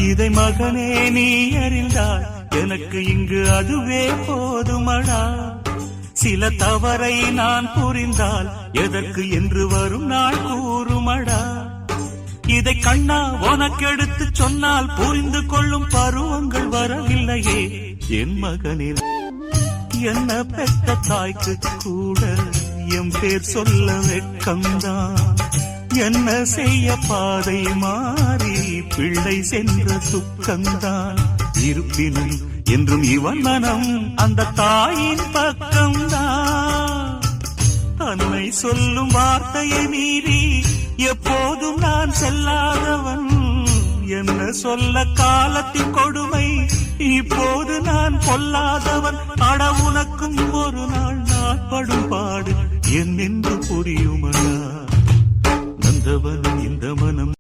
இதை மகனே நீ அறிந்தால் எனக்கு இங்கு அதுவே போதுமடா. சில தவறை நான் புரிந்தால் எதற்கு என்று வரும் நாள் கூறுமடா. இதை கண்ணா உனக்கெடுத்து சொன்னால் புரிந்து கொள்ளும் பருவங்கள் வரவில்லையே என் மகனே. என்ன பெற்ற தாய்க்கு கூட என் பேர் சொல்ல வெட்கம்தான். என்ன செய்ய பாதை மாறி பிள்ளை சென்ற துக்கம்தான். இருப்பினும் என்றும் இவன் மனம் அந்த தாயின் பக்கம்தான். தன்னை சொல்லும் வார்த்தையை மீறி எப்போதும் நான் செல்லாதவன். என்ன சொல்ல காலத்தின் கொடுமை இப்போது நான் கொல்லாதவன். அட உனக்கும் ஒரு நாள் நான் படும் பாடு என்னென்று புரியுமடா. நந்தவனும் இந்த மனம்